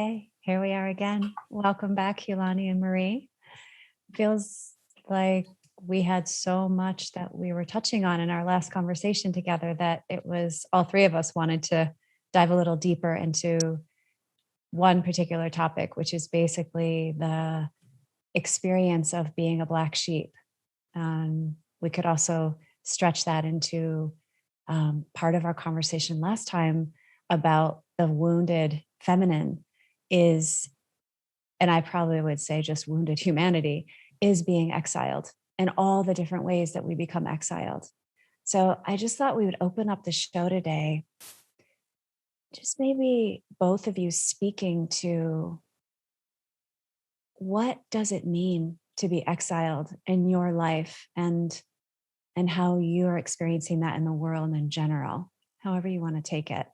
Hey, here we are again. Welcome back, Hualani and Marie. Feels like we had so much that we were touching on in our last conversation together that it was all three of us wanted to dive a little deeper into one particular topic, which is basically the experience of being a Black sheep. We could also stretch that into part of our conversation last time about the wounded feminine is, and I probably would say just wounded humanity, is being exiled and all the different ways that we become exiled. So I just thought we would open up the show today, just maybe both of you speaking to what does it mean to be exiled in your life and how you're experiencing that in the world in general, however you want to take it.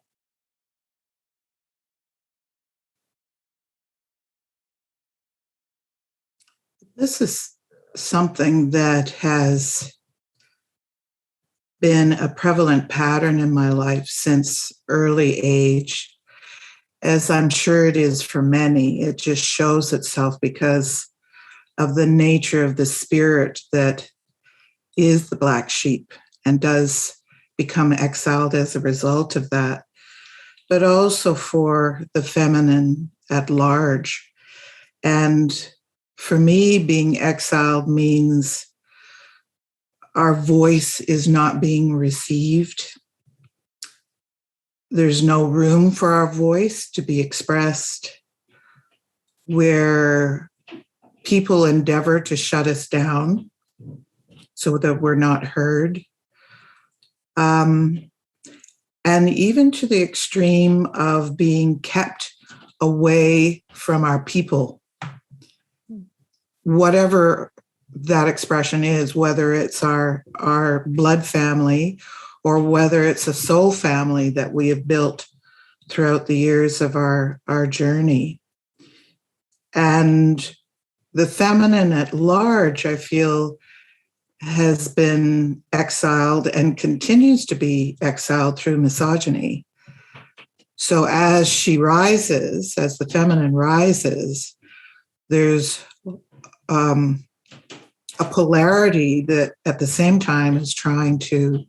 This is something that has been a prevalent pattern in my life since early age, as I'm sure it is for many. It just shows itself because of the nature of the spirit that is the Black sheep and does become exiled as a result of that, but also for the feminine at large. And for me, being exiled means our voice is not being received. There's no room for our voice to be expressed, where people endeavor to shut us down so that we're not heard. And even to the extreme of being kept away from our people, whatever that expression is, whether it's our blood family or whether it's a soul family that we have built throughout the years of our journey. And the feminine at large, I feel, has been exiled and continues to be exiled through misogyny. So as she rises, as the feminine rises, there's a polarity that at the same time is trying to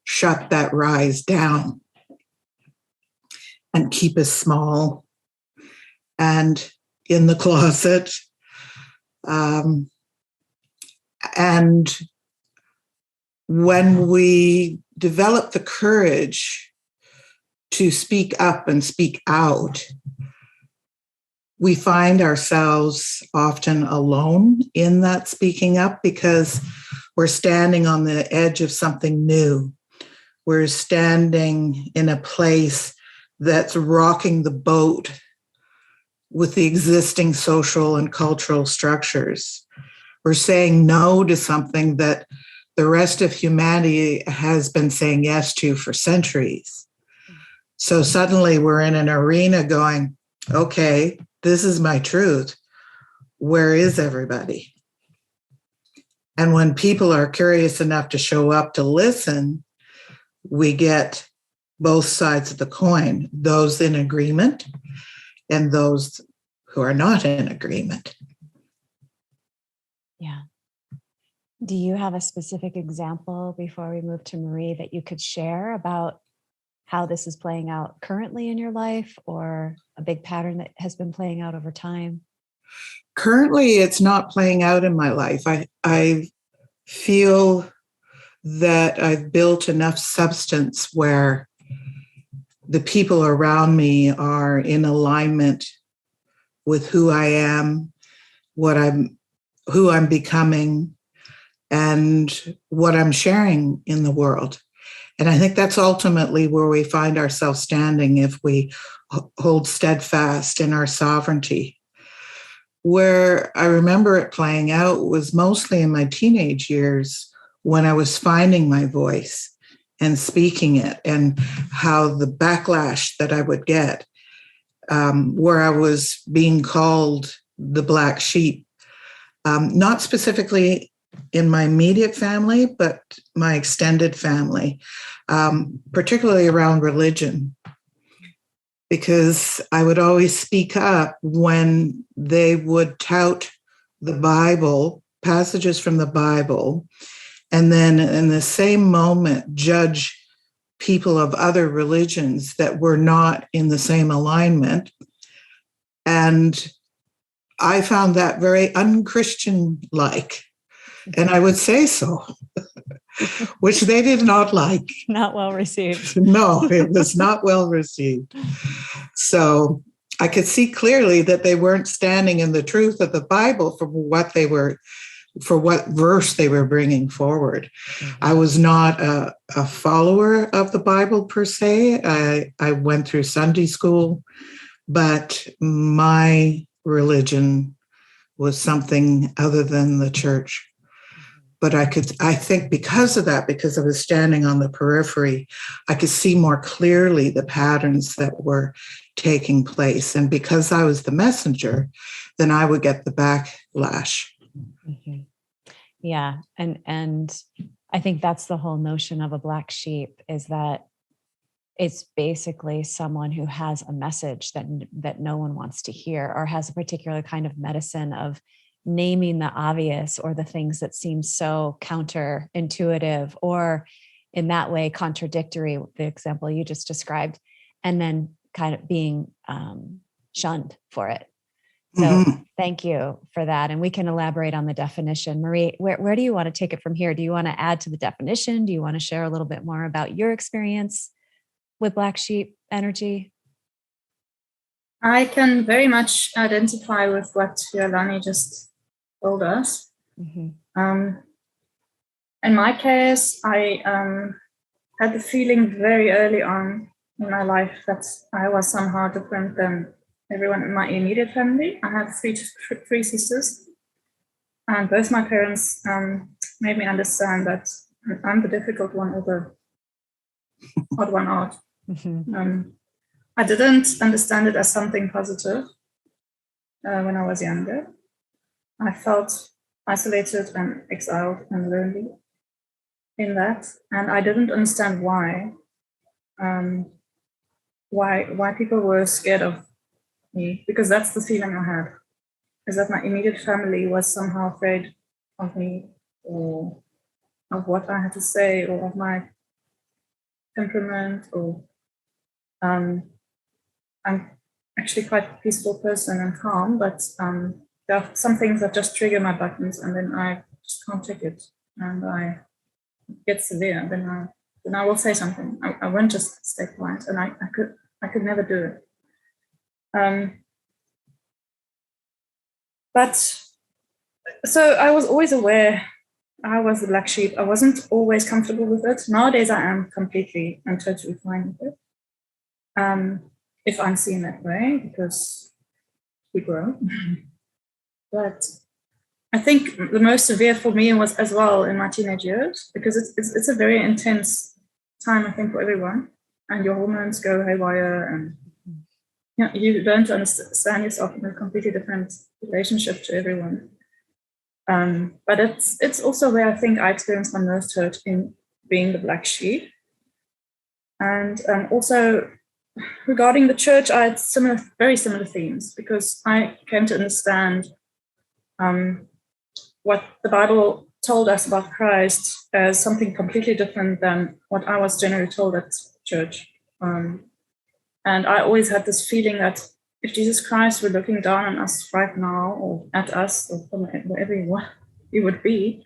shut that rise down and keep us small and in the closet. And when we develop the courage to speak up and speak out, we find ourselves often alone in that speaking up because we're standing on the edge of something new. We're standing in a place that's rocking the boat with the existing social and cultural structures. We're saying no to something that the rest of humanity has been saying yes to for centuries. So suddenly we're in an arena going, okay, this is my truth. Where is everybody? And when people are curious enough to show up to listen, we get both sides of the coin, those in agreement and those who are not in agreement. Yeah. Do you have a specific example before we move to Marie that you could share about how this is playing out currently in your life, or a big pattern that has been playing out over time? Currently, it's not playing out in my life. I feel that I've built enough substance where the people around me are in alignment with who I am, who I'm becoming, and what I'm sharing in the world. And I think that's ultimately where we find ourselves standing if we hold steadfast in our sovereignty. Where I remember it playing out was mostly in my teenage years when I was finding my voice and speaking it, and how the backlash that I would get, where I was being called the Black sheep, not specifically in my immediate family, but my extended family, particularly around religion, because I would always speak up when they would tout the Bible, passages from the Bible, and then in the same moment judge people of other religions that were not in the same alignment. And I found that very unchristian-like, and I would say so, which they did not like. Not well received. No, it was not well received. So I could see clearly that they weren't standing in the truth of the Bible for what verse they were bringing forward. Mm-hmm. I was not a follower of the Bible per se. I went through Sunday school, but my religion was something other than the church. But I think because of that, because I was standing on the periphery, I could see more clearly the patterns that were taking place. And because I was the messenger, then I would get the backlash. Mm-hmm. Yeah. And I think that's the whole notion of a black sheep, is that it's basically someone who has a message that no one wants to hear, or has a particular kind of medicine of naming the obvious, or the things that seem so counterintuitive, or in that way contradictory, the example you just described, and then kind of being shunned for it. So mm-hmm. Thank you for that. And we can elaborate on the definition. Marie, where do you want to take it from here? Do you want to add to the definition? Do you want to share a little bit more about your experience with black sheep energy? I can very much identify with what Hualani just told us. Mm-hmm. In my case, I had the feeling very early on in my life that I was somehow different than everyone in my immediate family. I have three sisters, and both my parents made me understand that I'm the difficult one, or the odd one out. Mm-hmm. I didn't understand it as something positive when I was younger. I felt isolated and exiled and lonely in that, and I didn't understand why people were scared of me, because that's the feeling I had, is that my immediate family was somehow afraid of me, or of what I had to say, or of my temperament, or I'm actually quite a peaceful person and calm, but there are some things that just trigger my buttons, and then I just can't take it, and I get severe. Then I will say something. I won't just stay quiet, and I could never do it. But so I was always aware I was the black sheep. I wasn't always comfortable with it. Nowadays, I am completely and totally fine with it. If I'm seen that way, because we grow. But I think the most severe for me was as well in my teenage years, because it's a very intense time, I think, for everyone, and your hormones go haywire, and you learn to understand yourself in a completely different relationship to everyone. But it's also where I think I experienced my most hurt, in being the black sheep. And also regarding the church, I had very similar themes, because I came to understand what the Bible told us about Christ as something completely different than what I was generally told at church. And I always had this feeling that if Jesus Christ were looking down on us right now, or at us, or from wherever he would be,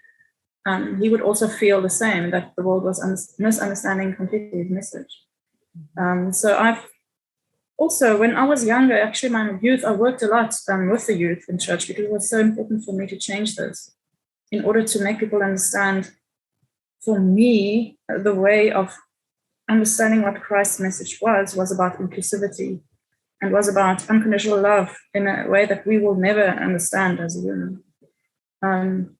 he would also feel the same, that the world was misunderstanding completely his message. So I've also, when I was younger, actually my youth, I worked a lot with the youth in church, because it was so important for me to change this, in order to make people understand, for me, the way of understanding what Christ's message was about inclusivity, and was about unconditional love in a way that we will never understand as a human.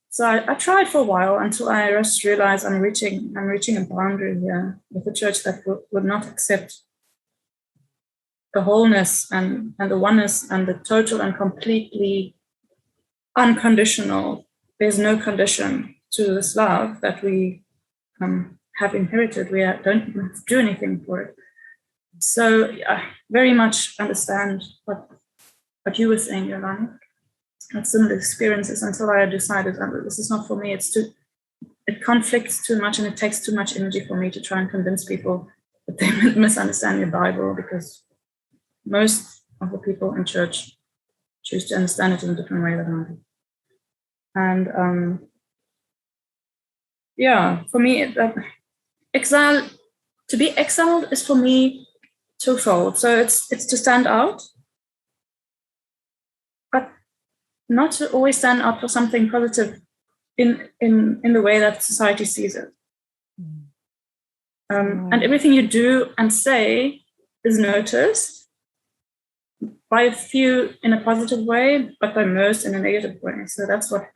So I tried for a while, until I just realized I'm reaching a boundary here with a church that would not accept the wholeness and the oneness and the total and completely unconditional. There's no condition to this love that we have inherited. We don't do anything for it. So I very much understand what you were saying, Yolanda. I had similar experiences until I decided this is not for me. It conflicts too much and it takes too much energy for me to try and convince people that they misunderstand the Bible, because most of the people in church choose to understand it in a different way than I do. And for me, to be exiled is for me twofold. So it's to stand out, but not to always stand out for something positive in the way that society sees it. And everything you do and say is noticed by a few in a positive way, but by most in a negative way. So that's what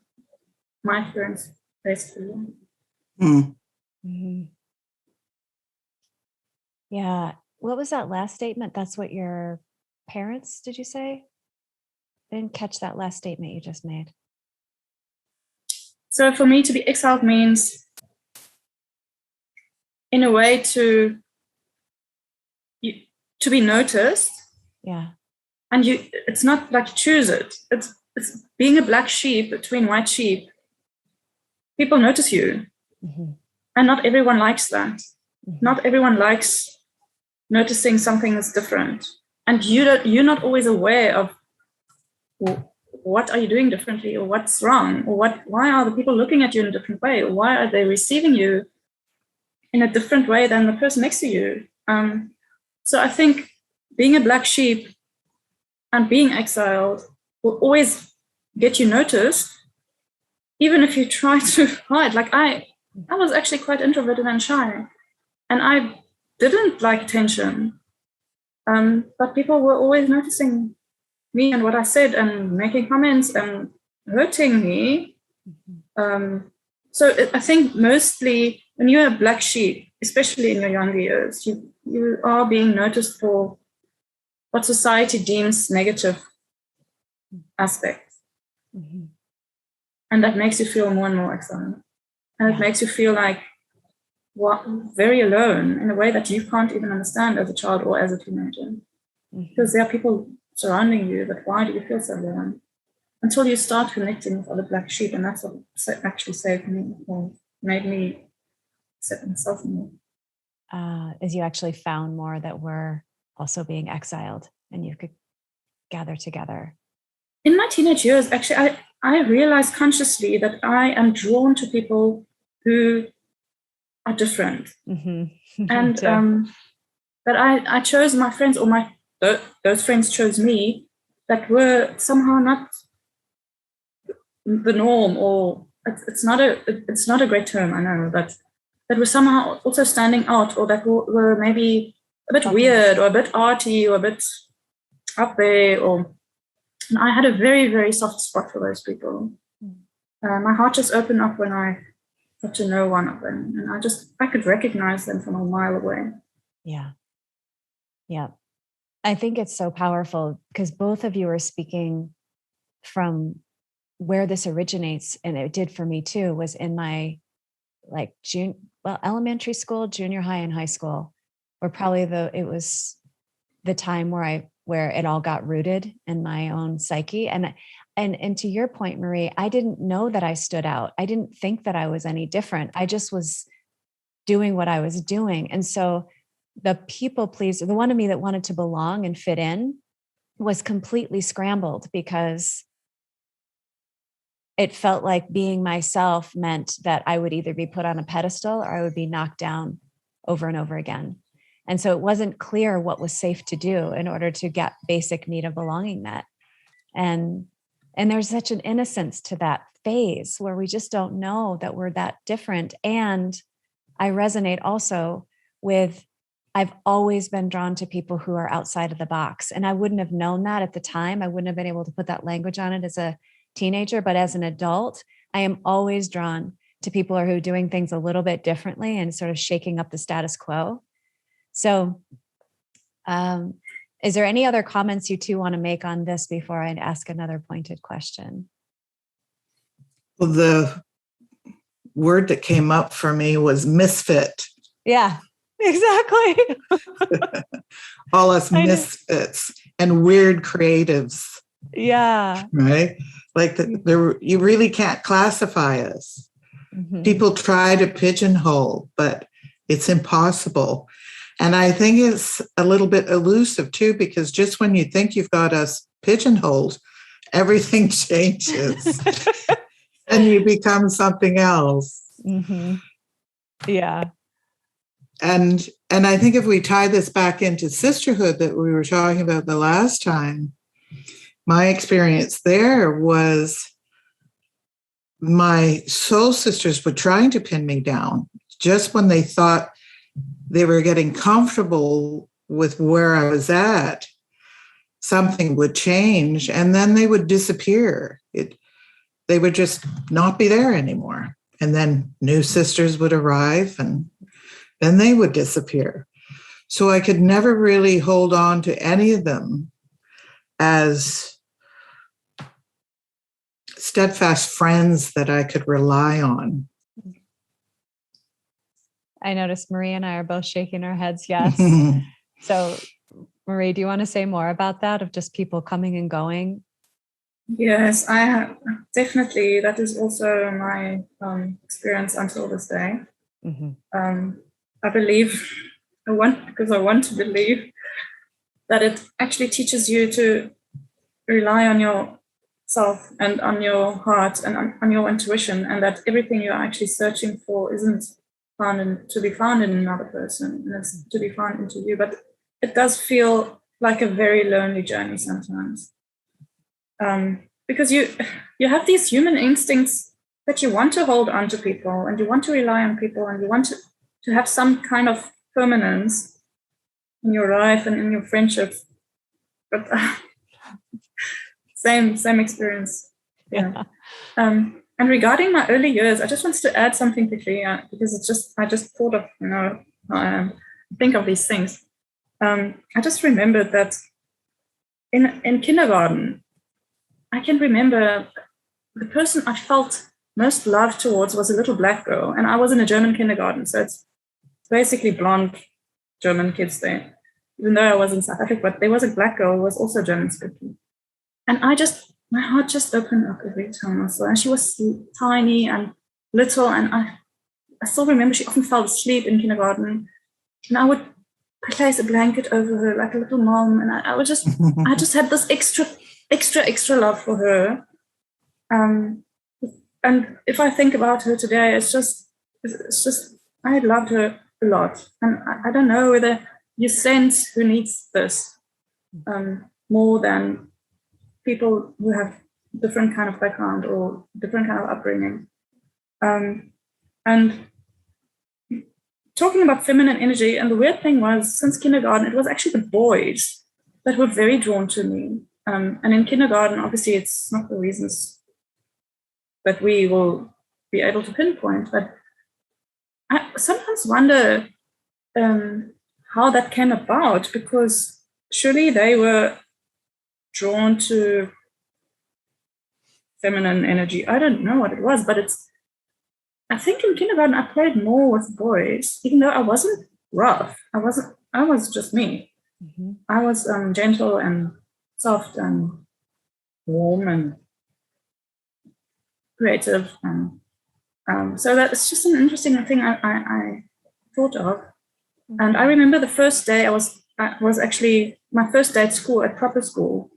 my experience basically. Mm-hmm. Yeah. What was that last statement? That's what your parents, did you say? I didn't catch that last statement you just made. So for me, to be exiled means, in a way, to be noticed. Yeah. And it's not like you choose it. It's being a black sheep between white sheep. People notice you. Mm-hmm. And not everyone likes that. Mm-hmm. Not everyone likes noticing something is different. And you're not always aware of what are you doing differently, or what's wrong, or why are the people looking at you in a different way, or why are they receiving you in a different way than the person next to you. So I think being a black sheep and being exiled will always get you noticed, even if you try to hide. Like I was actually quite introverted and shy, and I didn't like attention. But people were always noticing me and what I said and making comments and hurting me. So I think mostly when you're a black sheep, especially in your younger years, you are being noticed for what society deems negative aspects. Mm-hmm. And that makes you feel more and more exiled. And it makes you feel like very alone in a way that you can't even understand as a child or as a teenager. Mm-hmm. Because there are people surrounding you, but why do you feel so alone? Until you start connecting with other black sheep, and that's what actually saved me, or made me accept myself more. As you actually found more that were also being exiled, and you could gather together. In my teenage years, actually, I realized consciously that I am drawn to people who are different. Mm-hmm. And that I chose my friends, or those friends chose me, that were somehow not the norm, or it's not a great term, I know, but that were somehow also standing out, or that were maybe a bit weird, or a bit arty, or a bit up there, and I had a very, very soft spot for those people. My heart just opened up when I got to know one of them, and I could recognize them from a mile away. Yeah. Yeah. I think it's so powerful because both of you are speaking from where this originates, and it did for me too, was in my elementary school, junior high, and high school, where probably it was the time where it all got rooted in my own psyche. And to your point, Marie, I didn't know that I stood out. I didn't think that I was any different. I just was doing what I was doing. And so the people pleaser, the one of me that wanted to belong and fit in, was completely scrambled, because it felt like being myself meant that I would either be put on a pedestal or I would be knocked down over and over again. And so it wasn't clear what was safe to do in order to get basic need of belonging met. And there's such an innocence to that phase where we just don't know that we're that different. And I resonate also with, I've always been drawn to people who are outside of the box. And I wouldn't have known that at the time. I wouldn't have been able to put that language on it as a teenager, but as an adult, I am always drawn to people who are doing things a little bit differently and sort of shaking up the status quo. So is there any other comments you two want to make on this before I ask another pointed question? Well, the word that came up for me was misfit. Yeah. Exactly. All us I know. misfits and weird creatives, Yeah. right? Like you really can't classify us. Mhm. People try to pigeonhole, but it's impossible. And I think it's a little bit elusive too, because just when you think you've got us pigeonholed, everything changes and you become something else. Mhm. Yeah. And I think if we tie this back into sisterhood that we were talking about the last time, my experience there was my soul sisters were trying to pin me down just when they thought they were getting comfortable with where I was at. Something would change and then they would disappear. They would just not be there anymore. And then new sisters would arrive and then they would disappear. So I could never really hold on to any of them as steadfast friends that I could rely on. I noticed Marie and I are both shaking our heads. Yes. So, Marie, do you want to say more about that, of just people coming and going? Yes, I have definitely. That is also my experience until this day. Mm-hmm. I believe, I want to believe that it actually teaches you to rely on yourself and on your heart and on your intuition, and that everything you're actually searching for isn't to be found in another person, and it's to be found into you. But it does feel like a very lonely journey sometimes. Because you have these human instincts that you want to hold on to people and you want to rely on people and you want to have some kind of permanence in your life and in your friendship. But same experience. Yeah. And regarding my early years, I just wanted to add something quickly because I just thought of, think of these things. I just remembered that in kindergarten, I can remember the person I felt most love towards was a little black girl. And I was in a German kindergarten. So it's basically blonde German kids there, even though I was in South Africa, but there was a black girl who was also German speaking. And my heart just opened up every time I saw her. And she was tiny and little. And I still remember she often fell asleep in kindergarten. And I would place a blanket over her like a little mom. And I just had this extra love for her. And if I think about her today, it's just I loved her a lot. And I don't know whether you sense who needs this more than people who have different kind of background or different kind of upbringing. And talking about feminine energy, and the weird thing was, since kindergarten, it was actually the boys that were very drawn to me. And in kindergarten, obviously, it's not the reasons that we will be able to pinpoint, but I sometimes wonder how that came about, because surely they were drawn to feminine energy. I don't know what it was, but I think in kindergarten I played more with boys, even though I wasn't rough. I was just me. Mm-hmm. I was gentle and soft and warm and creative. And so that's just an interesting thing I thought of. Mm-hmm. And I remember the first day I was actually my first day at school, at proper school.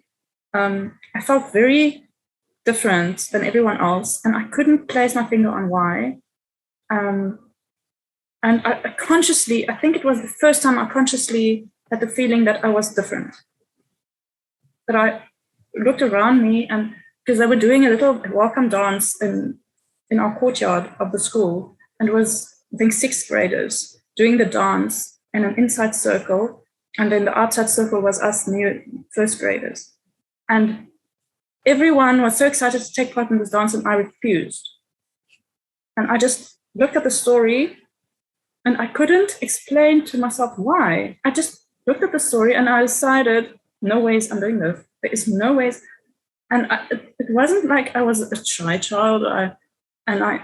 I felt very different than everyone else, and I couldn't place my finger on why. And I consciously, I think it was the first time I consciously had the feeling that I was different. That I looked around me, and because they were doing a little welcome dance in our courtyard of the school, and it was, I think, 6th graders doing the dance in an inside circle, and then the outside circle was us new 1st graders. And everyone was so excited to take part in this dance, and I refused. And I just looked at the story, and I couldn't explain to myself why. I just looked at the story, and I decided, no ways I'm doing this. There is no ways. And it wasn't like I was a shy child. I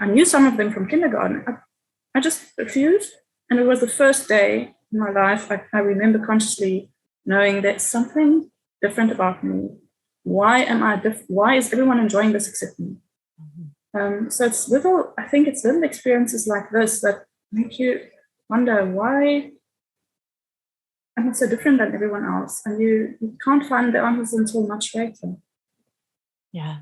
knew some of them from kindergarten. I just refused. And it was the first day in my life I remember consciously knowing that something different about me. Why am I why is everyone enjoying this except me? So I think it's little experiences like this that make you wonder, why am I so different than everyone else? And you can't find the answers until much later. Yeah,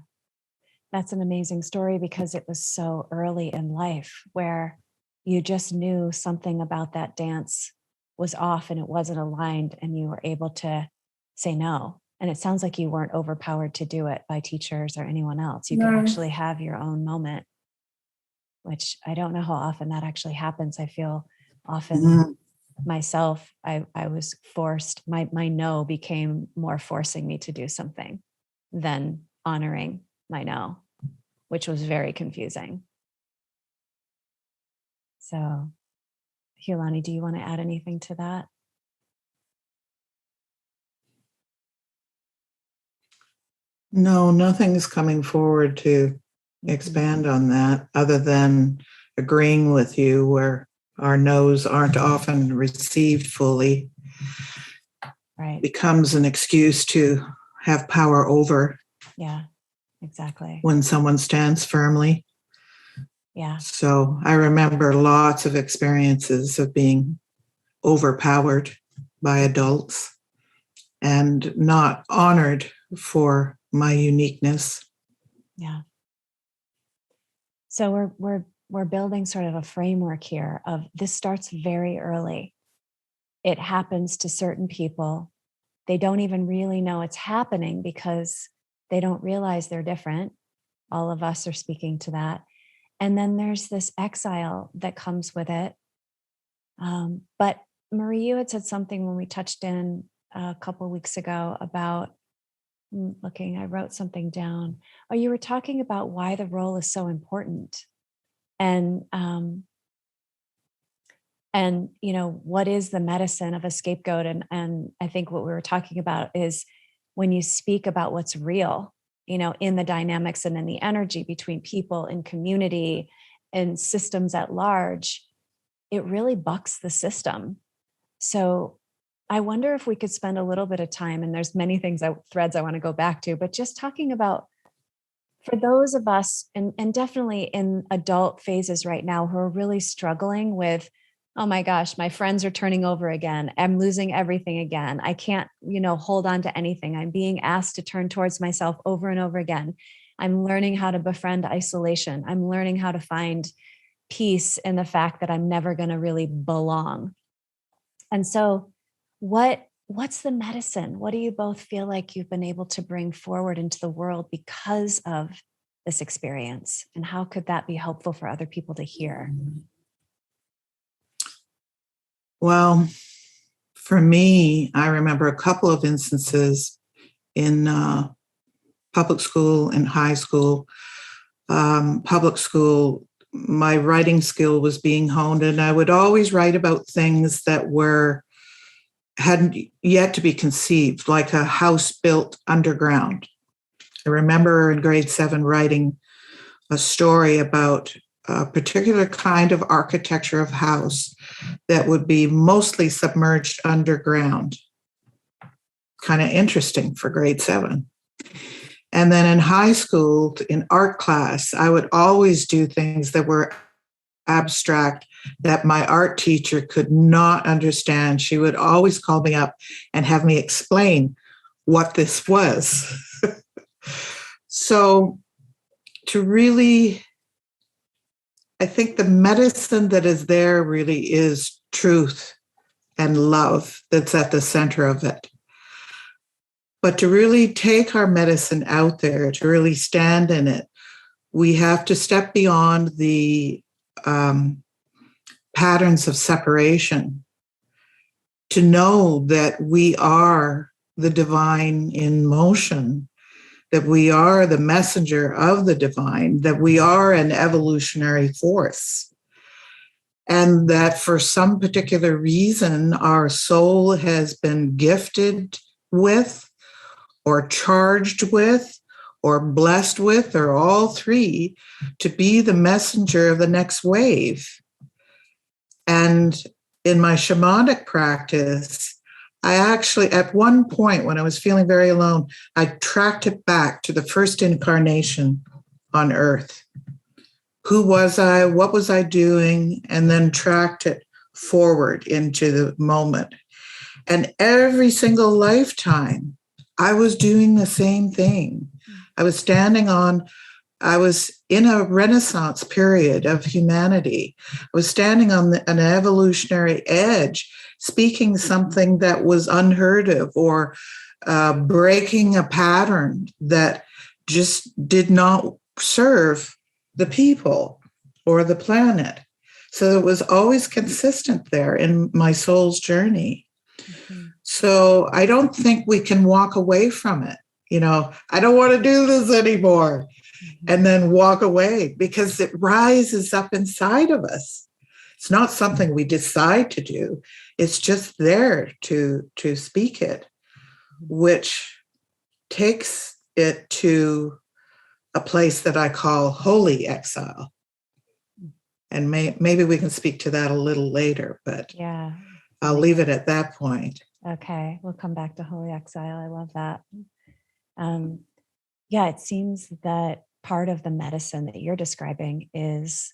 that's an amazing story, because it was so early in life where you just knew something about that dance was off and it wasn't aligned, and you were able to say no. And it sounds like you weren't overpowered to do it by teachers or anyone else. You could actually have your own moment, which I don't know how often that actually happens. I feel often myself, I was forced, my no became more forcing me to do something than honoring my no, which was very confusing. So, Hualani, do you want to add anything to that? No, nothing's coming forward to expand on that, other than agreeing with you where our no's aren't often received fully. Right. Becomes an excuse to have power over. Yeah, exactly. When someone stands firmly. Yeah. So I remember lots of experiences of being overpowered by adults and not honored for my uniqueness. Yeah. So we're building sort of a framework here of this starts very early. It happens to certain people. They don't even really know it's happening because they don't realize they're different. All of us are speaking to that. And then there's this exile that comes with it. But Marie, you had said something when we touched in a couple of weeks ago about looking, I wrote something down. Oh, you were talking about why the role is so important. And you know, what is the medicine of a scapegoat? And I think what we were talking about is when you speak about what's real, you know, in the dynamics and in the energy between people and community and systems at large, it really bucks the system. So I wonder if we could spend a little bit of time, and there's many threads I want to go back to, but just talking about, for those of us, and definitely in adult phases right now, who are really struggling with, oh my gosh, my friends are turning over again. I'm losing everything again. I can't, you know, hold on to anything. I'm being asked to turn towards myself over and over again. I'm learning how to befriend isolation. I'm learning how to find peace in the fact that I'm never going to really belong. And so what's the medicine? What do you both feel like you've been able to bring forward into the world because of this experience? And how could that be helpful for other people to hear? Well, for me, I remember a couple of instances in public school and high school. Public school, my writing skill was being honed, and I would always write about things that hadn't yet to be conceived, like a house built underground. I remember in grade 7 writing a story about a particular kind of architecture of house that would be mostly submerged underground. Kind of interesting for grade 7. And then in high school, in art class, I would always do things that were abstract that my art teacher could not understand. She would always call me up and have me explain what this was. So to really, I think the medicine that is there really is truth and love that's at the center of it. But to really take our medicine out there, to really stand in it, we have to step beyond the patterns of separation, to know that we are the divine in motion, that we are the messenger of the divine, that we are an evolutionary force, and that for some particular reason, our soul has been gifted with, or charged with, or blessed with, or all three, to be the messenger of the next wave. And in my shamanic practice, I actually, at one point when I was feeling very alone, I tracked it back to the first incarnation on earth. Who was I? What was I doing? And then tracked it forward into the moment. And every single lifetime, I was doing the same thing. I was in a Renaissance period of humanity. I was standing on an evolutionary edge, speaking something that was unheard of, or breaking a pattern that just did not serve the people or the planet. So it was always consistent there in my soul's journey. Mm-hmm. So I don't think we can walk away from it. I don't want to do this anymore. Mm-hmm. And then walk away, because it rises up inside of us. It's not something we decide to do. It's just there to speak it, which takes it to a place that I call Holy Exile. And maybe we can speak to that a little later, but yeah, I'll leave it at that point. Okay, we'll come back to Holy Exile. I love that. Yeah, it seems that part of the medicine that you're describing is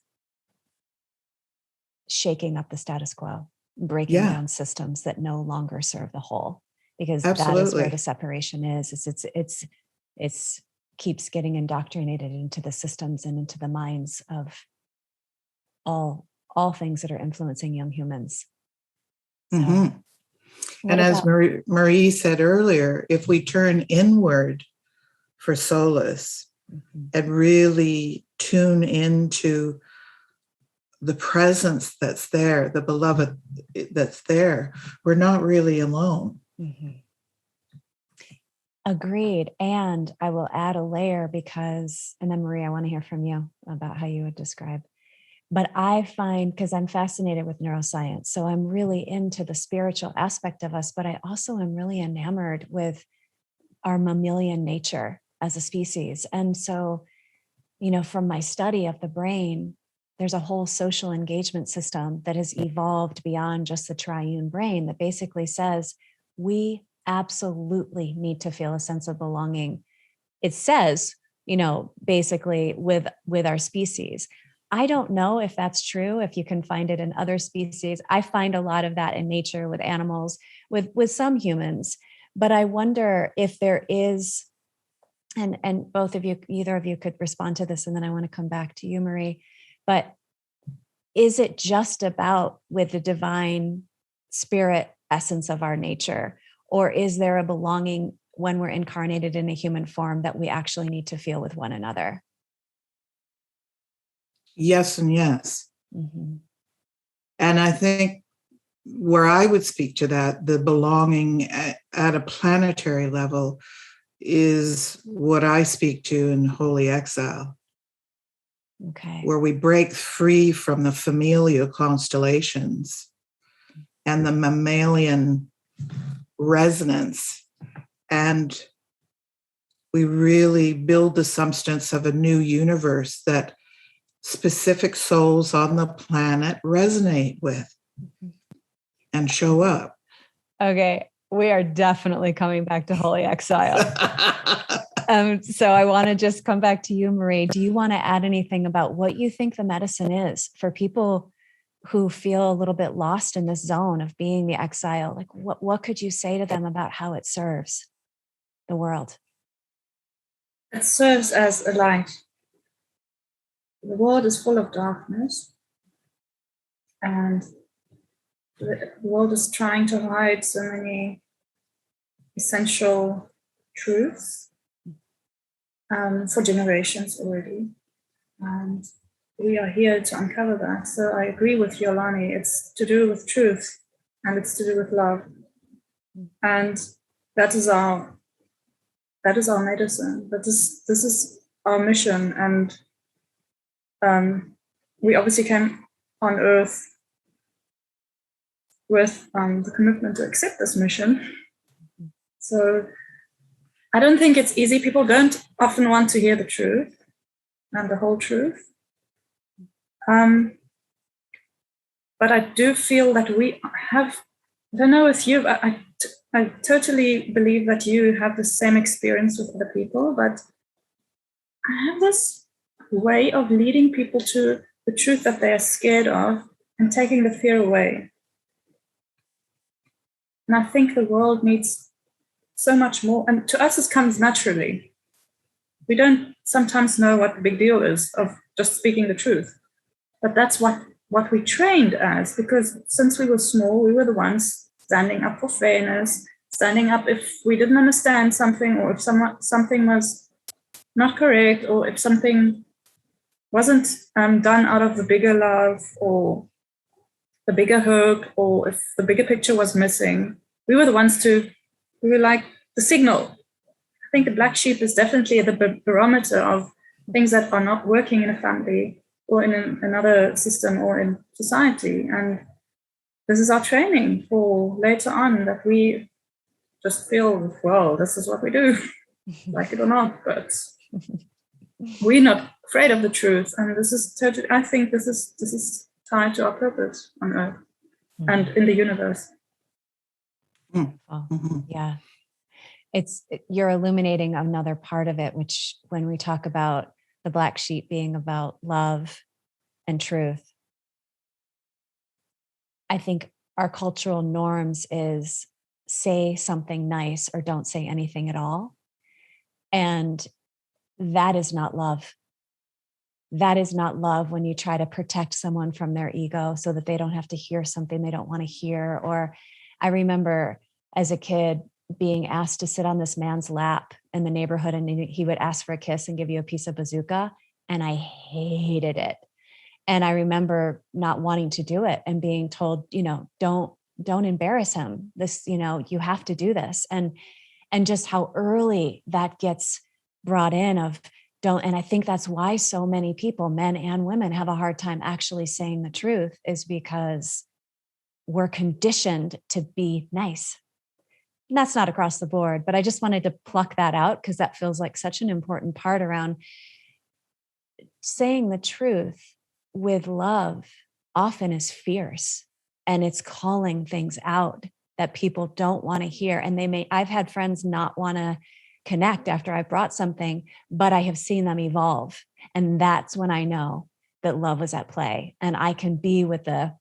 shaking up the status quo, breaking down systems that no longer serve the whole, because that is where the separation is. It's keeps getting indoctrinated into the systems and into the minds of all things that are influencing young humans. So, mm-hmm. And as Marie said earlier, if we turn inward for solace, mm-hmm. and really tune into the presence that's there, the beloved that's there, we're not really alone. Mm-hmm. Agreed. And I will add a layer and then Marie, I want to hear from you about how you would describe. But I find, because I'm fascinated with neuroscience, so I'm really into the spiritual aspect of us, but I also am really enamored with our mammalian nature as a species. And so, from my study of the brain, there's a whole social engagement system that has evolved beyond just the triune brain that basically says we absolutely need to feel a sense of belonging. It says, basically with our species. I don't know if that's true, if you can find it in other species. I find a lot of that in nature with animals, with some humans, but I wonder if there is, and both of you, either of you could respond to this, and then I want to come back to you, Marie, but is it just about with the divine spirit essence of our nature, or is there a belonging when we're incarnated in a human form that we actually need to feel with one another? Yes and yes. Mm-hmm. And I think where I would speak to that, the belonging at a planetary level, is what I speak to in Holy Exile. Okay. Where we break free from the familial constellations and the mammalian resonance, and we really build the substance of a new universe that specific souls on the planet resonate with and show up. Okay, we are definitely coming back to Holy Exile. So I want to just come back to you, Marie. Do you want to add anything about what you think the medicine is for people who feel a little bit lost in this zone of being the exile? Like, what could you say to them about how it serves the world? It serves as a light. The world is full of darkness, and the world is trying to hide so many essential truths for generations already. And we are here to uncover that. So I agree with Hualani. It's to do with truth, and it's to do with love. And that is our medicine. This is our mission. And we obviously came on Earth with the commitment to accept this mission. So I don't think it's easy. People don't often want to hear the truth and the whole truth. but I do feel that we have, I don't know if you, I totally believe that you have the same experience with other people, but I have this way of leading people to the truth that they are scared of and taking the fear away. And I think the world needs so much more. And to us, it comes naturally. We don't sometimes know what the big deal is of just speaking the truth. But that's what we trained as, because since we were small, we were the ones standing up for fairness, standing up if we didn't understand something, or if something was not correct, or if something wasn't done out of the bigger love or the bigger hope, or if the bigger picture was missing. We were the ones we were like the signal. I think the black sheep is definitely the barometer of things that are not working in a family or in another system or in society. And this is our training for later on, that we just feel, well, this is what we do, like it or not, but we're not afraid of the truth. And this is totally, I think this is tied to our purpose on earth and in the universe. Oh, yeah. You're illuminating another part of it, which when we talk about the black sheep being about love and truth, I think our cultural norms is say something nice or don't say anything at all. And that is not love. That is not love when you try to protect someone from their ego so that they don't have to hear something they don't want to hear. Or I remember as a kid being asked to sit on this man's lap in the neighborhood, and he would ask for a kiss and give you a piece of bazooka. And I hated it. And I remember not wanting to do it and being told, don't embarrass him. This, you have to do this. And just how early that gets brought in of don't. And I think that's why so many people, men and women, have a hard time actually saying the truth, is because we're conditioned to be nice. And that's not across the board, but I just wanted to pluck that out because that feels like such an important part around saying the truth with love. Often is fierce, and it's calling things out that people don't want to hear. And I've had friends not want to connect after I brought something, but I have seen them evolve. And that's when I know that love was at play, and I can be with the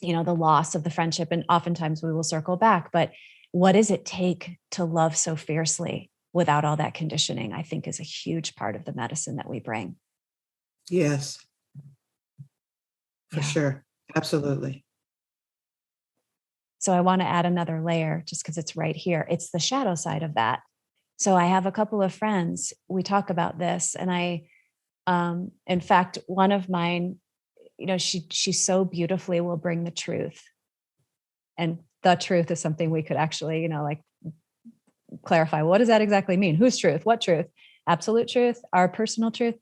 loss of the friendship. And oftentimes we will circle back, but what does it take to love so fiercely without all that conditioning? I think is a huge part of the medicine that we bring. Yes, for sure. Absolutely. So I want to add another layer just because it's right here. It's the shadow side of that. So I have a couple of friends, we talk about this, and in fact, one of mine, she so beautifully will bring the truth. And the truth is something we could actually, clarify. What does that exactly mean? Whose truth? What truth? Absolute truth, our personal truth.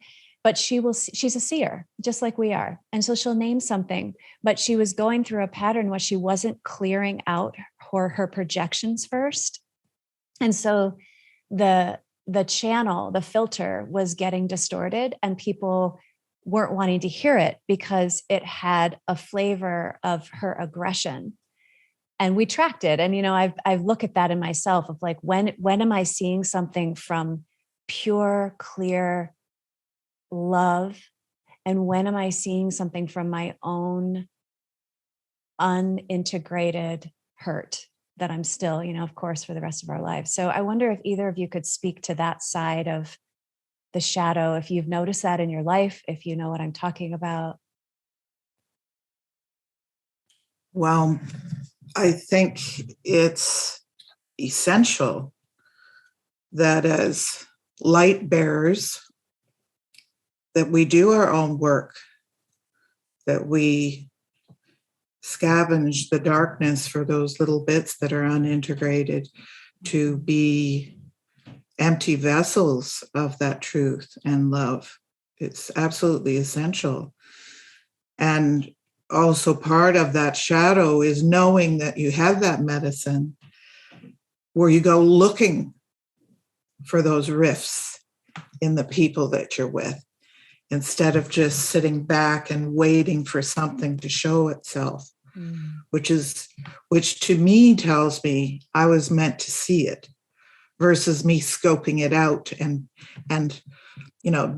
But she's a seer, just like we are. And so she'll name something, but she was going through a pattern where she wasn't clearing out her projections first. And so the channel, the filter was getting distorted, and people weren't wanting to hear it because it had a flavor of her aggression. And we tracked it. And, I've looked at that in myself of like, when am I seeing something from pure, clear love? And when am I seeing something from my own unintegrated hurt that I'm still, of course, for the rest of our lives? So I wonder if either of you could speak to that side of the shadow, if you've noticed that in your life, if you know what I'm talking about. Well, I think it's essential that as light bearers, that we do our own work, that we scavenge the darkness for those little bits that are unintegrated, to be empty vessels of that truth and love. It's absolutely essential. And also part of that shadow is knowing that you have that medicine where you go looking for those rifts in the people that you're with. instead of just sitting back and waiting for something to show itself, which to me tells me I was meant to see it, versus me scoping it out and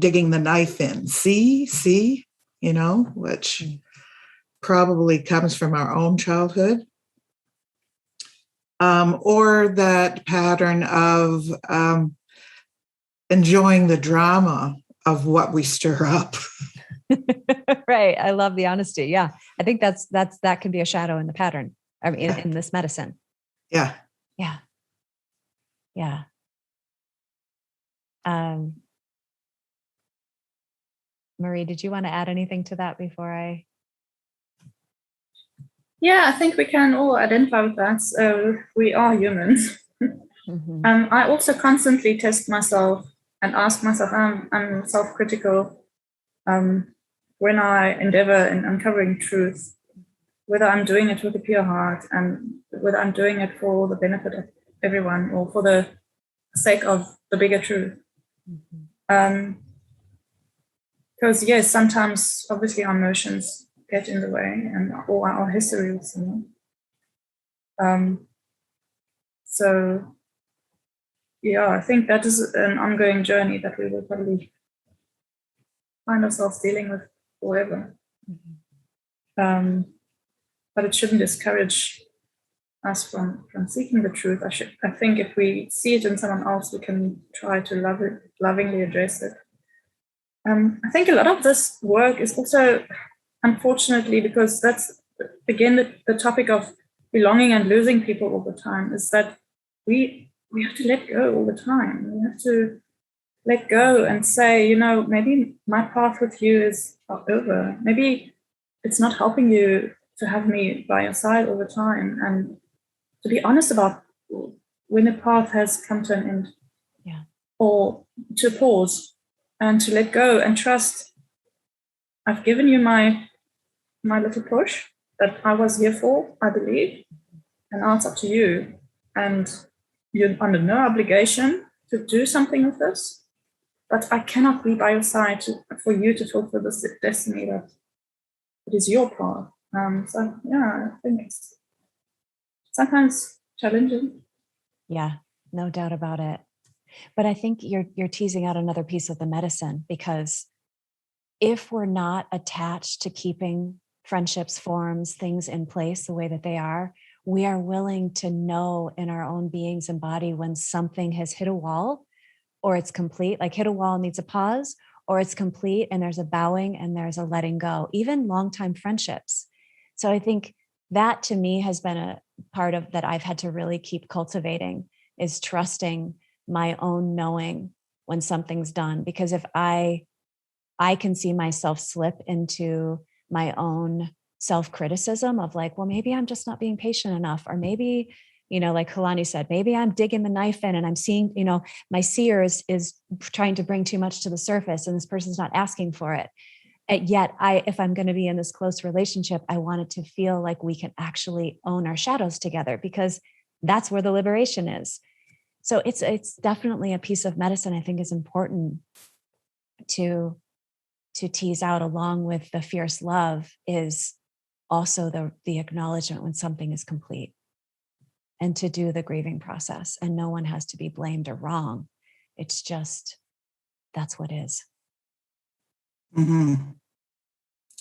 digging the knife in. See, which probably comes from our own childhood. Or that pattern of enjoying the drama of what we stir up. Right. I love the honesty. Yeah. I think that can be a shadow in the pattern. I mean, in this medicine. Yeah. Yeah. Yeah. Marie, did you want to add anything to that before I? Yeah, I think we can all identify with that. We are humans. Mm-hmm. I also constantly test myself and ask myself, I'm self-critical when I endeavor in uncovering truth, whether I'm doing it with a pure heart and whether I'm doing it for the benefit of everyone or for the sake of the bigger truth. Because yes, sometimes obviously our emotions get in the way or our history with someone. So yeah, I think that is an ongoing journey that we will probably find ourselves dealing with forever. But it shouldn't discourage us from seeking the truth. I think if we see it in someone else, we can try to lovingly address it. I think a lot of this work is also, unfortunately, because that's again the topic of belonging and losing people all the time, is that we have to let go all the time. We have to let go and say, maybe my path with you is over. Maybe it's not helping you to have me by your side all the time. And to be honest about when a path has come to an end. Yeah. Or to pause and to let go and trust. I've given you my little push that I was here for, I believe. And now it's up to you. And you're under no obligation to do something with this. But I cannot be by your side for you to fulfill this destiny that it is your path. So yeah, I think it's sometimes challenging. Yeah, no doubt about it. But I think you're teasing out another piece of the medicine, because if we're not attached to keeping friendships, forms, things in place the way that they are, we are willing to know in our own beings and body when something has hit a wall or it's complete, like hit a wall, needs a pause, or it's complete and there's a bowing and there's a letting go, even longtime friendships. So I think that to me has been a part of that I've had to really keep cultivating, is trusting my own knowing when something's done. Because if I can see myself slip into my own self-criticism of like, well, maybe I'm just not being patient enough, or maybe, like Hualani said, maybe I'm digging the knife in and I'm seeing, my seer is trying to bring too much to the surface and this person's not asking for it. And yet if I'm going to be in this close relationship, I want it to feel like we can actually own our shadows together, because that's where the liberation is. So it's definitely a piece of medicine I think is important to tease out, along with the fierce love, is also the acknowledgement when something is complete, and to do the grieving process. And no one has to be blamed or wrong. It's just, that's what is. Mm-hmm.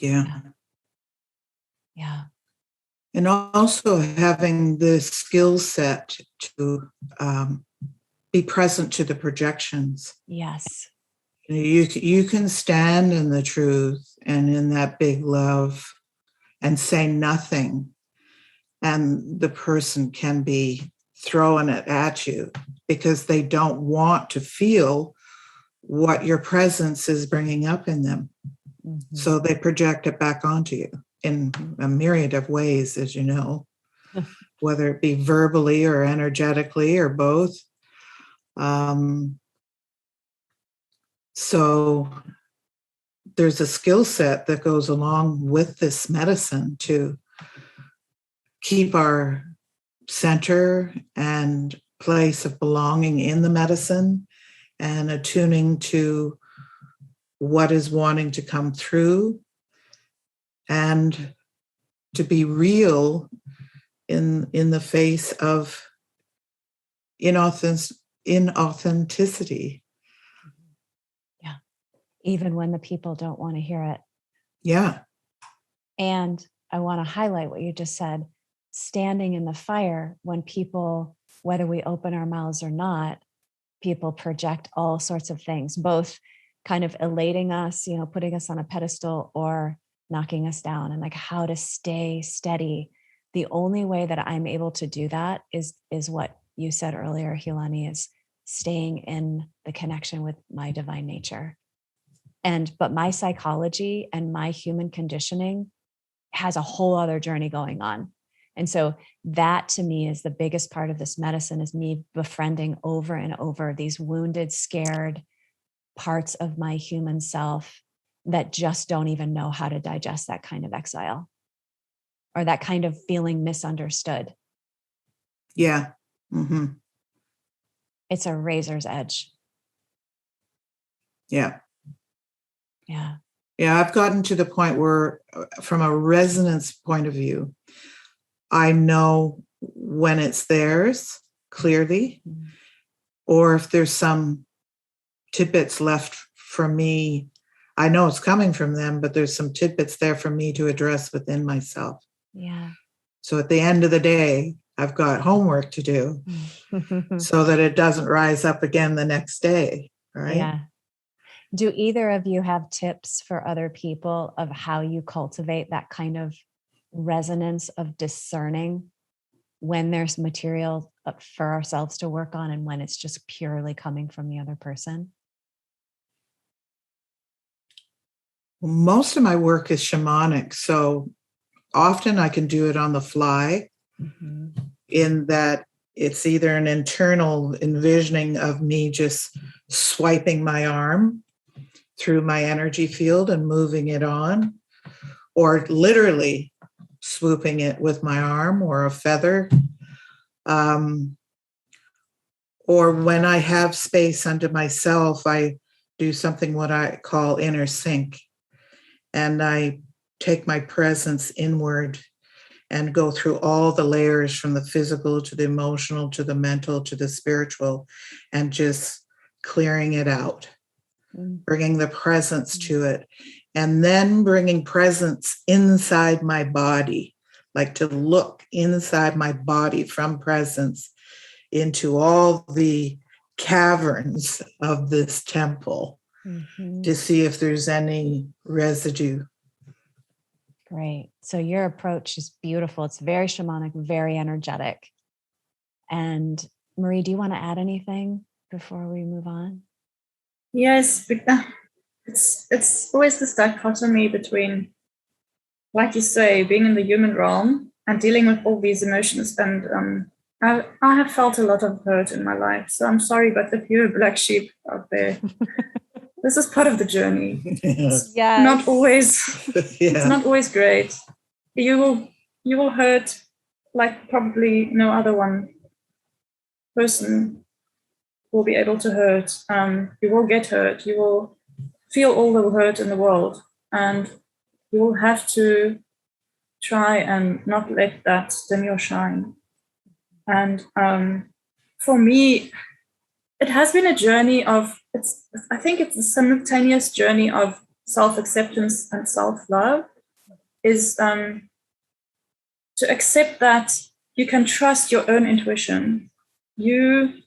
Yeah. Yeah. And also having the skill set to be present to the projections. Yes. You can stand in the truth and in that big love and say nothing, and the person can be throwing it at you because they don't want to feel what your presence is bringing up in them. Mm-hmm. So they project it back onto you in a myriad of ways, as you know, whether it be verbally or energetically or both. So there's a skill set that goes along with this medicine to keep our center and place of belonging in the medicine, and attuning to what is wanting to come through, and to be real in the face of inauthenticity. Yeah. Even when the people don't want to hear it. Yeah. And I want to highlight what you just said, standing in the fire when people, whether we open our mouths or not, people project all sorts of things, both kind of elating us, putting us on a pedestal, or knocking us down, and like how to stay steady. The only way that I'm able to do that is what you said earlier, Hualani, is staying in the connection with my divine nature. But my psychology and my human conditioning has a whole other journey going on. And so that to me is the biggest part of this medicine, is me befriending over and over these wounded, scared parts of my human self that just don't even know how to digest that kind of exile or that kind of feeling misunderstood. Yeah. Mm-hmm. It's a razor's edge. Yeah. Yeah. Yeah, I've gotten to the point where, from a resonance point of view, I know when it's theirs clearly, or if there's some tidbits left for me. I know it's coming from them, but there's some tidbits there for me to address within myself. Yeah. So at the end of the day, I've got homework to do so that it doesn't rise up again the next day, right? Yeah. Do either of you have tips for other people of how you cultivate that kind of resonance of discerning when there's material for ourselves to work on and when it's just purely coming from the other person? Most of my work is shamanic, so often I can do it on the fly, in that it's either an internal envisioning of me just swiping my arm through my energy field and moving it on, or literally swooping it with my arm or a feather. Or when I have space unto myself, I do something what I call inner sync. And I take my presence inward and go through all the layers, from the physical to the emotional to the mental to the spiritual, and just clearing it out, bringing the presence to it, and then bringing presence inside my body, like to look inside my body from presence into all the caverns of this temple to see if there's any residue. Great. So your approach is beautiful. It's very shamanic, very energetic. And Marie, do you want to add anything before we move on? Yes, it's always this dichotomy between, like you say, being in the human realm and dealing with all these emotions. And I have felt a lot of hurt in my life. So I'm sorry, but if you're a black sheep out there, this is part of the journey. Yes. Not always. Yeah. It's not always great. You will hurt like probably no other one person will be able to hurt. You will get hurt. You will feel all the hurt in the world, and you will have to try and not let that dim your shine. And for me, it has been a journey of, I think it's a simultaneous journey of self-acceptance and self-love, is to accept that you can trust your own intuition. You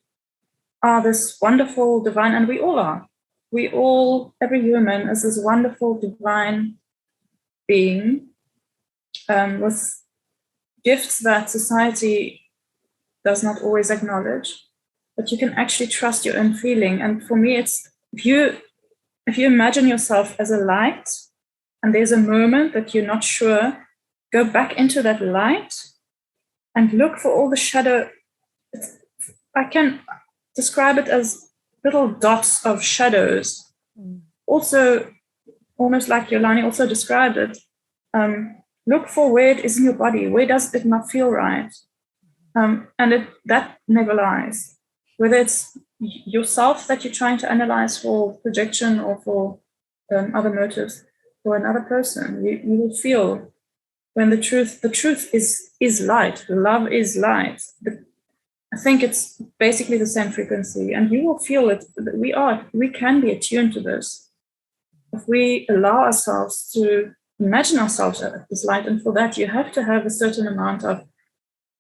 are this wonderful divine, and we all are. Every human is this wonderful divine being with gifts that society does not always acknowledge, but you can actually trust your own feeling. And for me, it's if you imagine yourself as a light and there's a moment that you're not sure, go back into that light and look for all the shadow. I can describe it as little dots of shadows. Also, almost like Hualani also described it, look for where it is in your body. Where does it not feel right? And that never lies. Whether it's yourself that you're trying to analyze for projection or for other motives for another person. You will feel when the truth is light. Love is light. I think it's basically the same frequency, and you will feel it. We can be attuned to this if we allow ourselves to imagine ourselves as this light. And for that, you have to have a certain amount of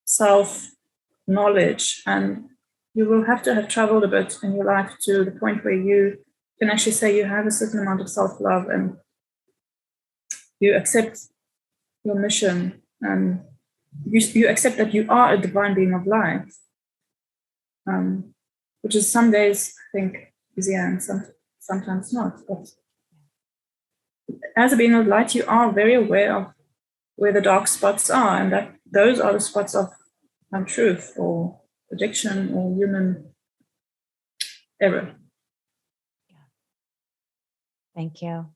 self-knowledge, and you will have to have traveled a bit in your life to the point where you can actually say you have a certain amount of self-love and you accept your mission, and you accept that you are a divine being of light, which is some days, I think, easier and sometimes not. But as a being of light, you are very aware of where the dark spots are, and that those are the spots of untruth or addiction or human error. Thank you.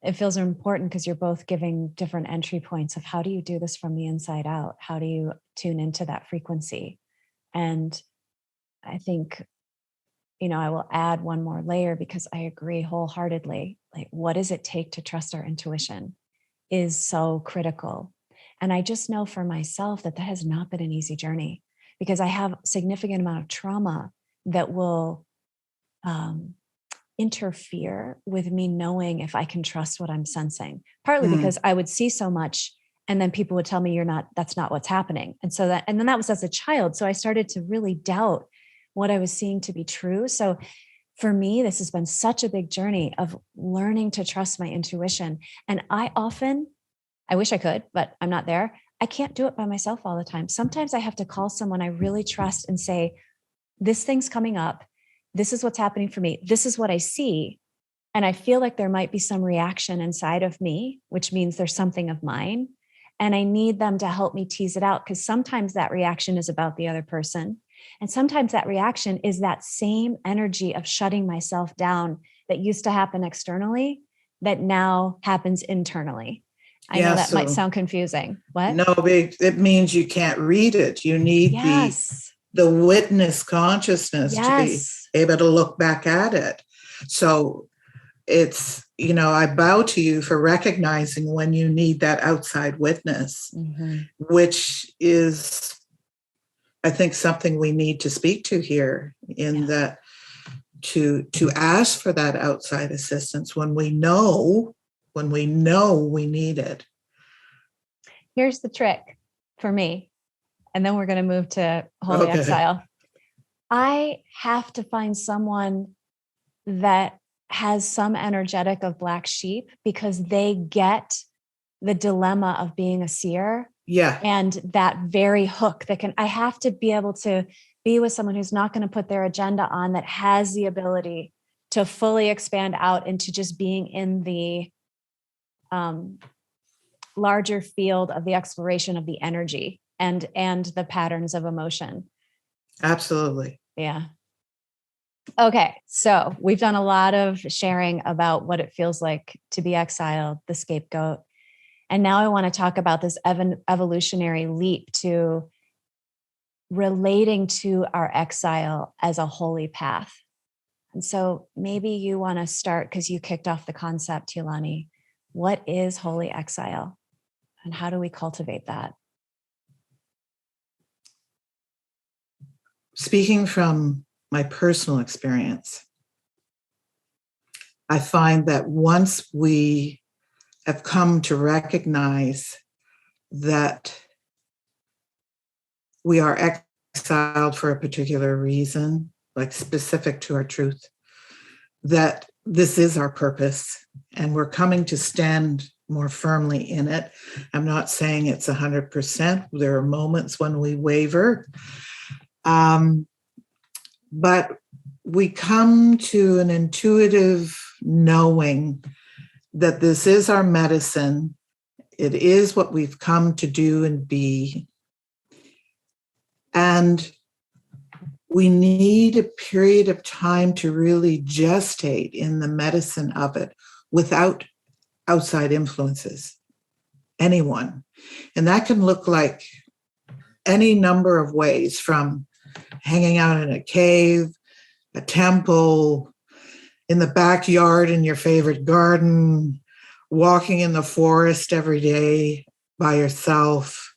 It feels important because you're both giving different entry points of how do you do this from the inside out? How do you tune into that frequency? And I think, I will add one more layer because I agree wholeheartedly. Like, what does it take to trust our intuition is so critical. And I just know for myself that has not been an easy journey because I have a significant amount of trauma that will interfere with me knowing if I can trust what I'm sensing, partly because I would see so much and then people would tell me that's not what's happening. And then that was as a child. So I started to really doubt what I was seeing to be true. So for me, this has been such a big journey of learning to trust my intuition. And I wish I could, but I'm not there. I can't do it by myself all the time. Sometimes I have to call someone I really trust and say, this thing's coming up. This is what's happening for me. This is what I see. And I feel like there might be some reaction inside of me, which means there's something of mine. And I need them to help me tease it out because sometimes that reaction is about the other person. And sometimes that reaction is that same energy of shutting myself down that used to happen externally that now happens internally. I know that might sound confusing. What? No, it means you can't read it. You need the witness consciousness to be able to look back at it. So it's, I bow to you for recognizing when you need that outside witness, which is, I think, something we need to speak to here in that to ask for that outside assistance when we know we need it. Here's the trick for me. And then we're going to move to Holy Exile. I have to find someone that has some energetic of black sheep because they get the dilemma of being a seer. Yeah. And that very hook I have to be able to be with someone who's not going to put their agenda on, that has the ability to fully expand out into just being in the larger field of the exploration of the energy and the patterns of emotion. Absolutely. Yeah. Okay. So we've done a lot of sharing about what it feels like to be exiled, the scapegoat. And now I want to talk about this evolutionary leap to relating to our exile as a holy path. And so maybe you want to start because you kicked off the concept, Hualani. What is holy exile? And how do we cultivate that? Speaking from my personal experience, I find that once we have come to recognize that we are exiled for a particular reason, like specific to our truth, that this is our purpose and we're coming to stand more firmly in it. I'm not saying it's 100%. There are moments when we waver. But we come to an intuitive knowing that this is our medicine. It is what we've come to do and be. And we need a period of time to really gestate in the medicine of it without outside influences, anyone. And that can look like any number of ways, from hanging out in a cave, a temple, in the backyard in your favorite garden, walking in the forest every day by yourself,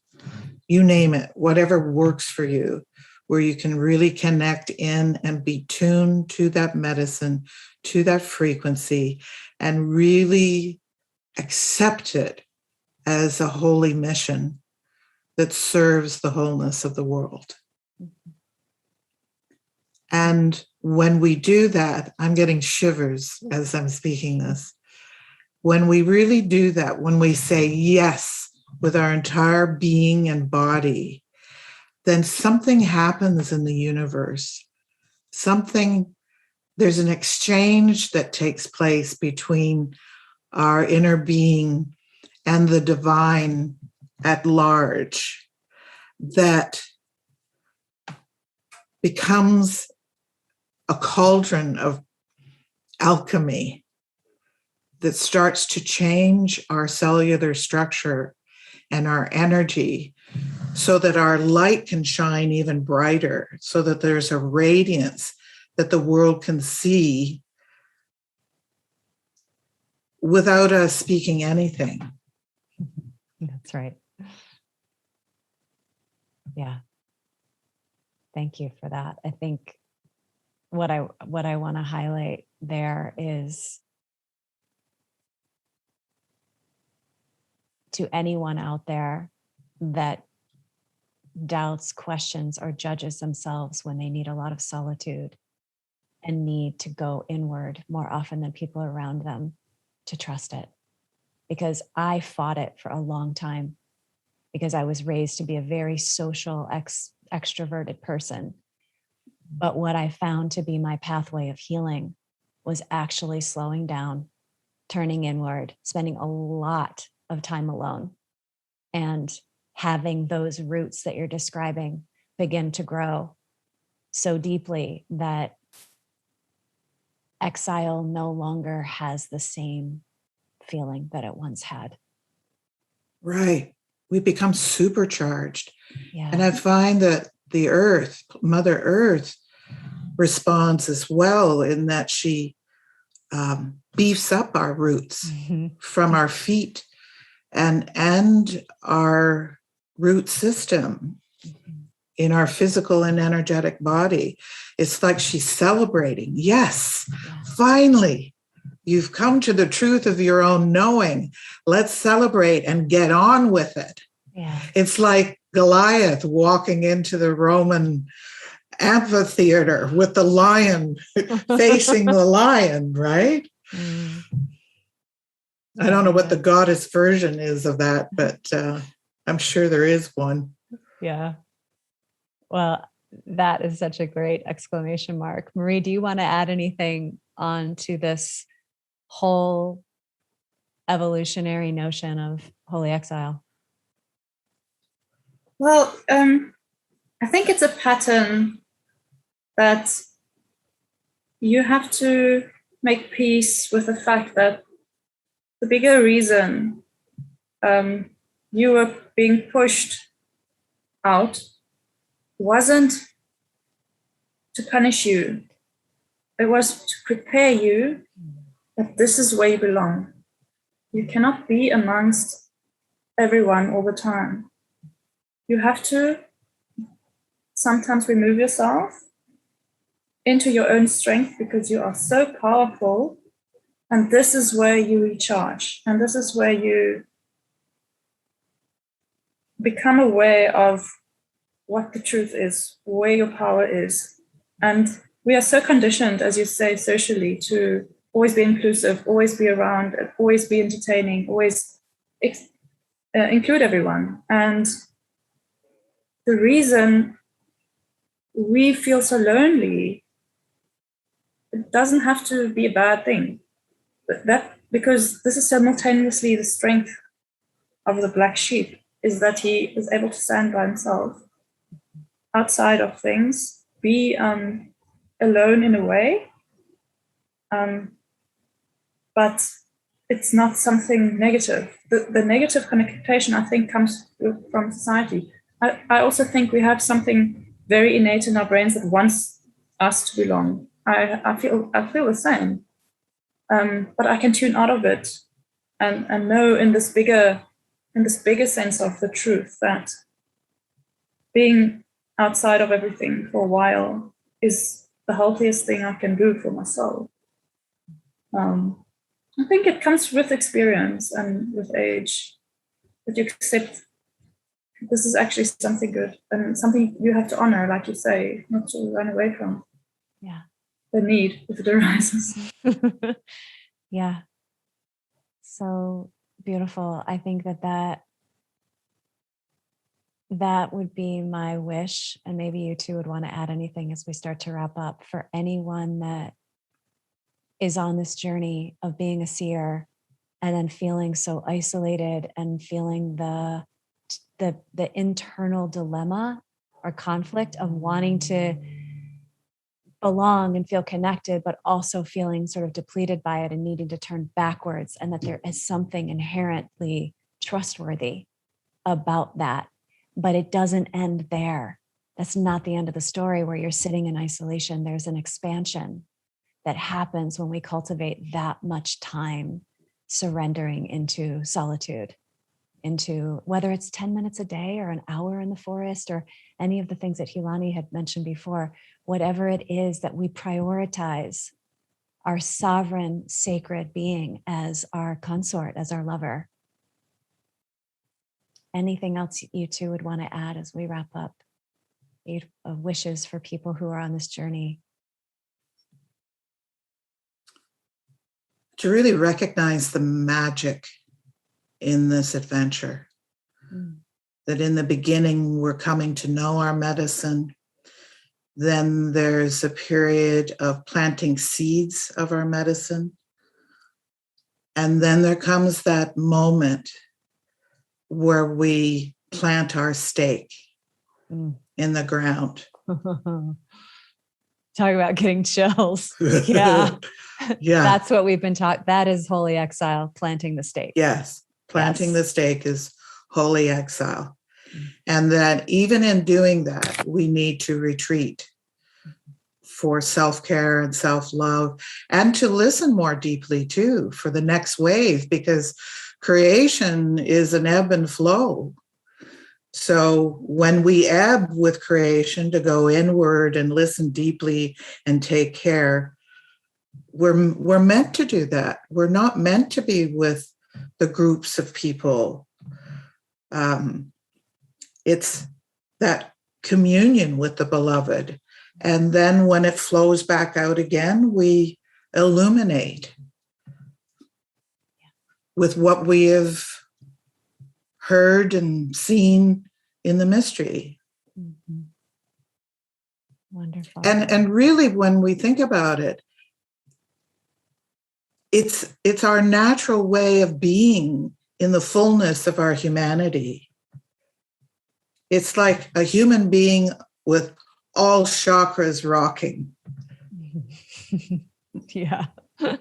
you name it, whatever works for you, where you can really connect in and be tuned to that medicine, to that frequency, and really accept it as a holy mission that serves the wholeness of the world. And when we do that, I'm getting shivers as I'm speaking this. When we really do that, when we say yes with our entire being and body, then something happens in the universe. There's an exchange that takes place between our inner being and the divine at large that becomes a cauldron of alchemy that starts to change our cellular structure and our energy so that our light can shine even brighter, so that there's a radiance that the world can see without us speaking anything. That's right. Yeah. Thank you for that. I think what I want to highlight there is, to anyone out there that doubts, questions, or judges themselves when they need a lot of solitude and need to go inward more often than people around them, to trust it. Because I fought it for a long time, because I was raised to be a very social, extroverted person. But what I found to be my pathway of healing was actually slowing down, turning inward, spending a lot of time alone, and having those roots that you're describing begin to grow so deeply that exile no longer has the same feeling that it once had. Right. We become supercharged. Yeah. And I find that the earth, Mother Earth, responds as well in that she beefs up our roots from our feet and our root system in our physical and energetic body. It's like she's celebrating. Yes, finally, you've come to the truth of your own knowing. Let's celebrate and get on with it. Yeah. It's like Goliath walking into the Roman amphitheater with the lion facing the lion, right? I don't know what the goddess version is of that, but I'm sure there is one. Yeah. Well, that is such a great exclamation mark. Marie, do you want to add anything on to this whole evolutionary notion of Holy Exile? Well, I think it's a pattern that you have to make peace with the fact that the bigger reason you were being pushed out wasn't to punish you. It was to prepare you that this is where you belong. You cannot be amongst everyone all the time. You have to sometimes remove yourself into your own strength because you are so powerful. And this is where you recharge. And this is where you become aware of what the truth is, where your power is. And we are so conditioned, as you say, socially, to always be inclusive, always be around, always be entertaining, always include everyone. And the reason we feel so lonely, it doesn't have to be a bad thing. Because this is simultaneously the strength of the black sheep, is that he is able to stand by himself outside of things, be alone in a way, but it's not something negative. The negative connotation, I think, comes from society. I also think we have something very innate in our brains that wants us to belong. I feel the same. But I can tune out of it and know in this bigger sense of the truth that being outside of everything for a while is the healthiest thing I can do for my soul. I think it comes with experience and with age, that you accept this is actually something good and something you have to honor, like you say, not to run away from. Yeah. The need if it arises. Yeah. So beautiful. I think that would be my wish. And maybe you two would want to add anything as we start to wrap up, for anyone that is on this journey of being a seer and then feeling so isolated and feeling the internal dilemma or conflict of wanting to belong and feel connected, but also feeling sort of depleted by it and needing to turn backwards, and that there is something inherently trustworthy about that. But it doesn't end there. That's not the end of the story where you're sitting in isolation. There's an expansion that happens when we cultivate that much time surrendering into solitude, into whether it's 10 minutes a day or an hour in the forest or any of the things that Hualani had mentioned before, whatever it is that we prioritize our sovereign, sacred being as our consort, as our lover. Anything else you two would want to add as we wrap up? Wishes for people who are on this journey? To really recognize the magic in this adventure. That in the beginning, we're coming to know our medicine. Then there's a period of planting seeds of our medicine. And then there comes that moment where we plant our stake in the ground. Talk about getting chills. Yeah. Yeah. That's what we've been taught. That is Holy Exile, planting the stake. Yes. Planting the stake is Holy Exile. And that even in doing that, we need to retreat for self-care and self-love, and to listen more deeply too for the next wave, because creation is an ebb and flow. So when we ebb with creation to go inward and listen deeply and take care, we're meant to do that. We're not meant to be with the groups of people. It's that communion with the beloved. And then when it flows back out again, we illuminate with what we have heard and seen in the mystery. Mm-hmm. Wonderful. And really, when we think about it, it's our natural way of being in the fullness of our humanity. It's like a human being with all chakras rocking. Yeah. I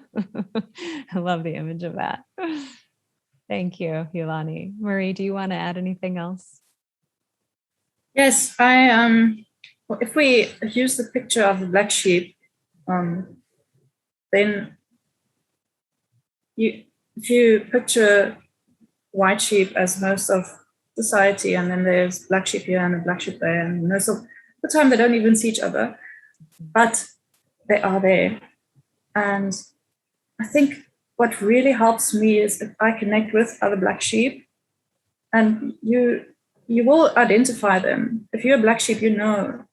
love the image of that. Thank you, Hualani. Marie, do you want to add anything else? Yes, if we use the picture of the black sheep, then if you picture white sheep as most of society, and then there's black sheep here and a black sheep there, and most of the time they don't even see each other, but they are there. And I think what really helps me is if I connect with other black sheep, and you will identify them. If you're a black sheep, you know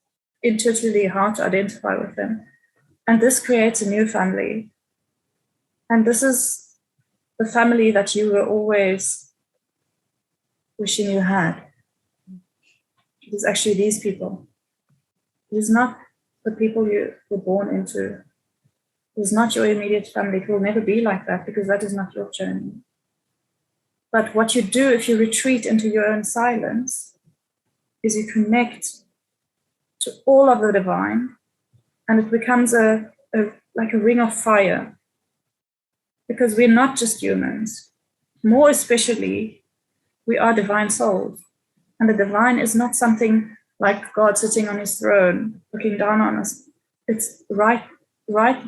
intuitively how to identify with them. And this creates a new family. And this is the family that you were always wishing you had. It is actually these people. It is not the people you were born into. It is not your immediate family. It will never be like that, because that is not your journey. But what you do if you retreat into your own silence is you connect to all of the divine, and it becomes like a ring of fire. Because we're not just humans. More especially, we are divine souls. And the divine is not something like God sitting on his throne, looking down on us. It's right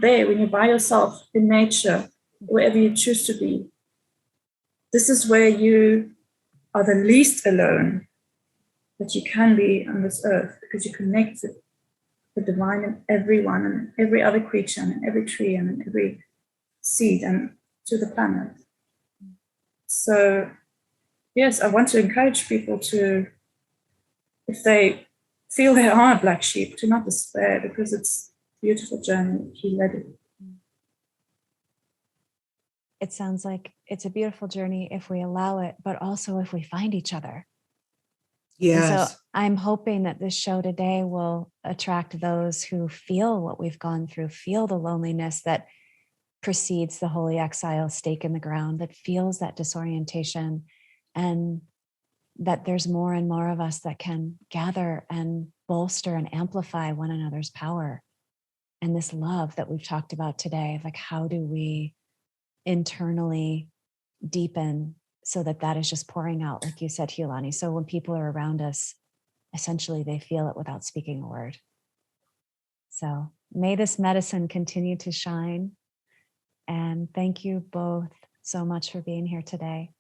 there when you're by yourself in nature, wherever you choose to be, this is where you are the least alone that you can be on this earth, because you connect to the divine in everyone and every other creature and in every tree and in every seed and to the planet. So, yes, I want to encourage people to, if they feel they are a black sheep, to not despair, because it's a beautiful journey. He led it. It sounds like it's a beautiful journey if we allow it, but also if we find each other. And so Yes. I'm hoping that this show today will attract those who feel what we've gone through, feel the loneliness that precedes the Holy Exile stake in the ground, that feels that disorientation, and that there's more and more of us that can gather and bolster and amplify one another's power. And this love that we've talked about today, like how do we internally deepen so that that is just pouring out, like you said, Hualani. So when people are around us, essentially they feel it without speaking a word. So may this medicine continue to shine. And thank you both so much for being here today.